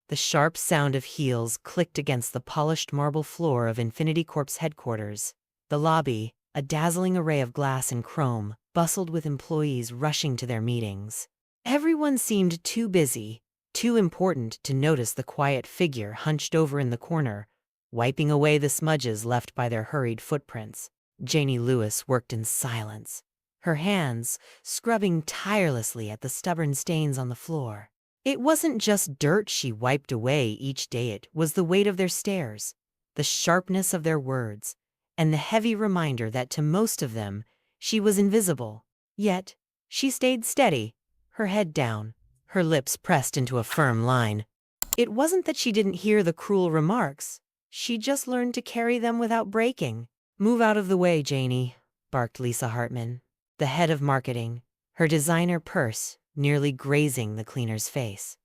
The sharp sound of heels clicked against the polished marble floor of Infinity Corp's headquarters. The lobby, a dazzling array of glass and chrome, bustled with employees rushing to their meetings. Everyone seemed too busy, too important to notice the quiet figure hunched over in the corner, wiping away the smudges left by their hurried footprints. Janie Lewis worked in silence, her hands scrubbing tirelessly at the stubborn stains on the floor. It wasn't just dirt she wiped away each day, it was the weight of their stares, the sharpness of their words, and the heavy reminder that to most of them, she was invisible. Yet, she stayed steady, her head down, her lips pressed into a firm line. It wasn't that she didn't hear the cruel remarks. She just learned to carry them without breaking. "Move out of the way, Janie," barked Lisa Hartman, the head of marketing, her designer purse nearly grazing the cleaner's face.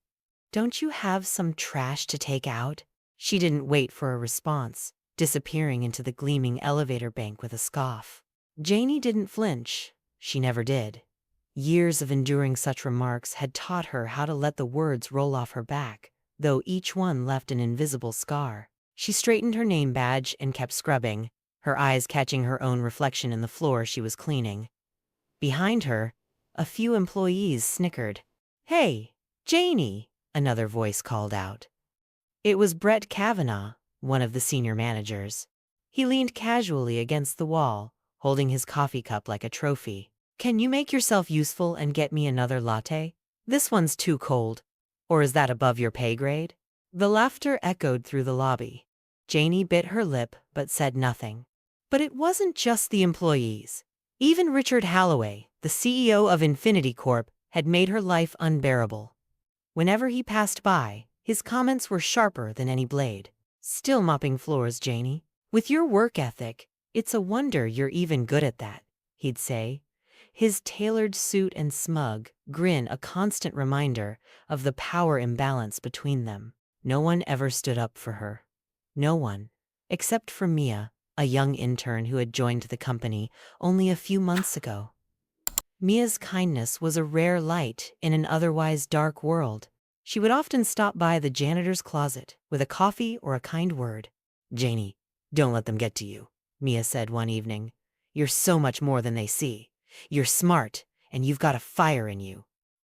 "Don't you have some trash to take out?" She didn't wait for a response, disappearing into the gleaming elevator bank with a scoff. Janie didn't flinch. She never did. Years of enduring such remarks had taught her how to let the words roll off her back, though each one left an invisible scar. She straightened her name badge and kept scrubbing, her eyes catching her own reflection in the floor she was cleaning. Behind her, a few employees snickered. "Hey, Janie," another voice called out. It was Brett Kavanaugh, one of the senior managers. He leaned casually against the wall, holding his coffee cup like a trophy. "Can you make yourself useful and get me another latte? This one's too cold. Or is that above your pay grade?" The laughter echoed through the lobby. Janie bit her lip but said nothing. But it wasn't just the employees. Even Richard Halloway, the CEO of Infinity Corp, had made her life unbearable. Whenever he passed by, his comments were sharper than any blade. "Still mopping floors, Janie? With your work ethic, it's a wonder you're even good at that," he'd say, his tailored suit and smug grin a constant reminder of the power imbalance between them. No one ever stood up for her. No one, except for Mia, a young intern who had joined the company only a few months ago. Mia's kindness was a rare light in an otherwise dark world. She would often stop by the janitor's closet with a coffee or a kind word. "Janie, don't let them get to you," Mia said one evening. "You're so much more than they see. You're smart, and you've got a fire in you."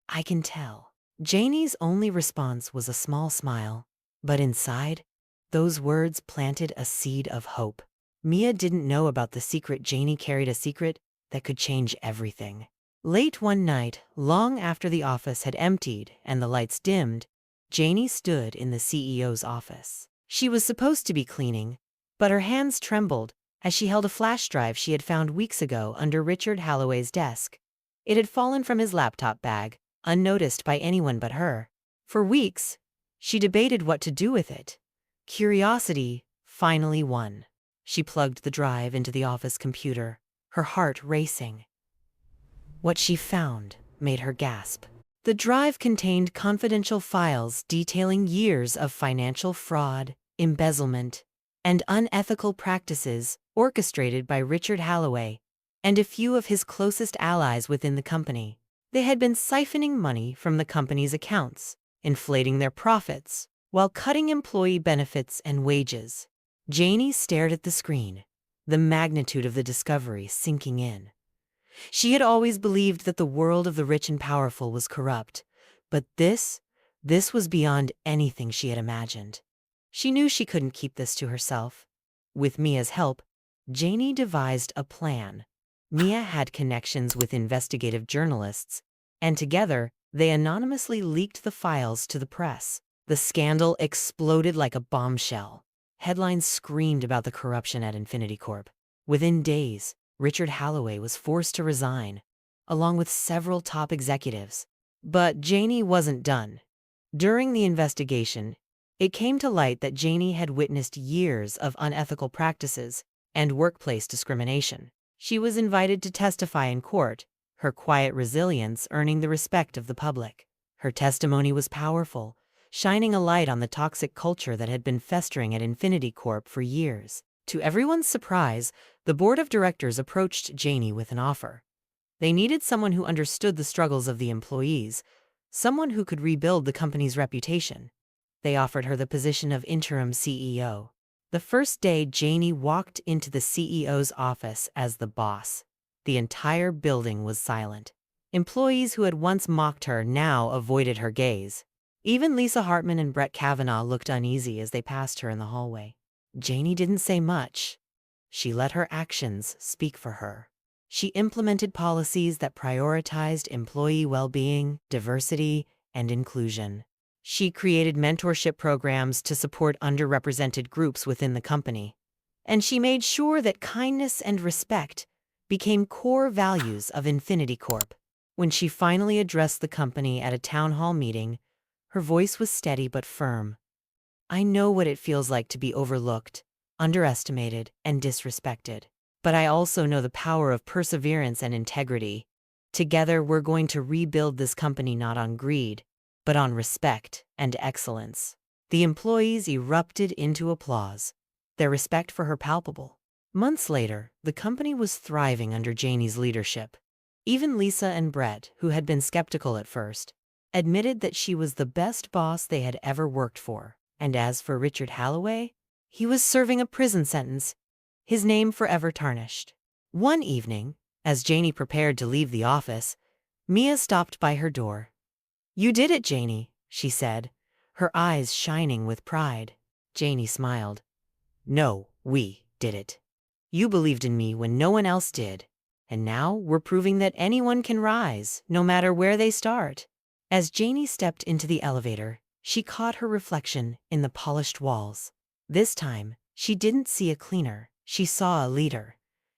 "I can tell." Janie's only response was a small smile. But inside, those words planted a seed of hope. Mia didn't know about the secret. Janie carried a secret that could change everything. Late one night, long after the office had emptied and the lights dimmed, Janie stood in the CEO's office. She was supposed to be cleaning, but her hands trembled as she held a flash drive she had found weeks ago under Richard Halloway's desk. It had fallen from his laptop bag, unnoticed by anyone but her. For weeks, she debated what to do with it. Curiosity finally won. She plugged the drive into the office computer, her heart racing. What she found made her gasp. The drive contained confidential files detailing years of financial fraud, embezzlement, and unethical practices orchestrated by Richard Halloway and a few of his closest allies within the company. They had been siphoning money from the company's accounts, inflating their profits, while cutting employee benefits and wages. Janie stared at the screen, the magnitude of the discovery sinking in. She had always believed that the world of the rich and powerful was corrupt, but this was beyond anything she had imagined. She knew she couldn't keep this to herself. With Mia's help, Janie devised a plan. Mia had connections with investigative journalists, and together they anonymously leaked the files to the press. The scandal exploded like a bombshell. Headlines screamed about the corruption at Infinity Corp. Within days, Richard Halloway was forced to resign, along with several top executives. But Janie wasn't done. During the investigation, it came to light that Janie had witnessed years of unethical practices and workplace discrimination. She was invited to testify in court, her quiet resilience earning the respect of the public. Her testimony was powerful, shining a light on the toxic culture that had been festering at Infinity Corp for years. To everyone's surprise, the board of directors approached Janie with an offer. They needed someone who understood the struggles of the employees, someone who could rebuild the company's reputation. they offered her the position of interim CEO. The first day, Janie walked into the CEO's office as the boss. The entire building was silent. Employees who had once mocked her now avoided her gaze. Even Lisa Hartman and Brett Kavanaugh looked uneasy as they passed her in the hallway. Janie didn't say much. She let her actions speak for her. She implemented policies that prioritized employee well-being, diversity, and inclusion. She created mentorship programs to support underrepresented groups within the company. And she made sure that kindness and respect became core values of Infinity Corp. When she finally addressed the company at a town hall meeting, her voice was steady but firm. "I know what it feels like to be overlooked, underestimated, and disrespected. But I also know the power of perseverance and integrity. Together, we're going to rebuild this company not on greed, but on respect and excellence." The employees erupted into applause, their respect for her palpable. Months later, the company was thriving under Janie's leadership. Even Lisa and Brett, who had been skeptical at first, admitted that she was the best boss they had ever worked for. And as for Richard Halloway, he was serving a prison sentence, his name forever tarnished. One evening, as Janie prepared to leave the office, Mia stopped by her door. "You did it, Janie," she said, her eyes shining with pride. Janie smiled. "No, we did it. You believed in me when no one else did. And now we're proving that anyone can rise, no matter where they start." As Janie stepped into the elevator, she caught her reflection in the polished walls. This time, she didn't see a cleaner, she saw a leader.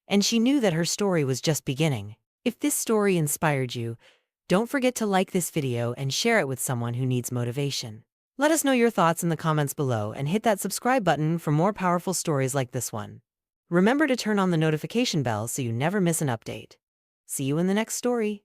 And she knew that her story was just beginning. If this story inspired you, don't forget to like this video and share it with someone who needs motivation. Let us know your thoughts in the comments below and hit that subscribe button for more powerful stories like this one. Remember to turn on the notification bell so you never miss an update. See you in the next story.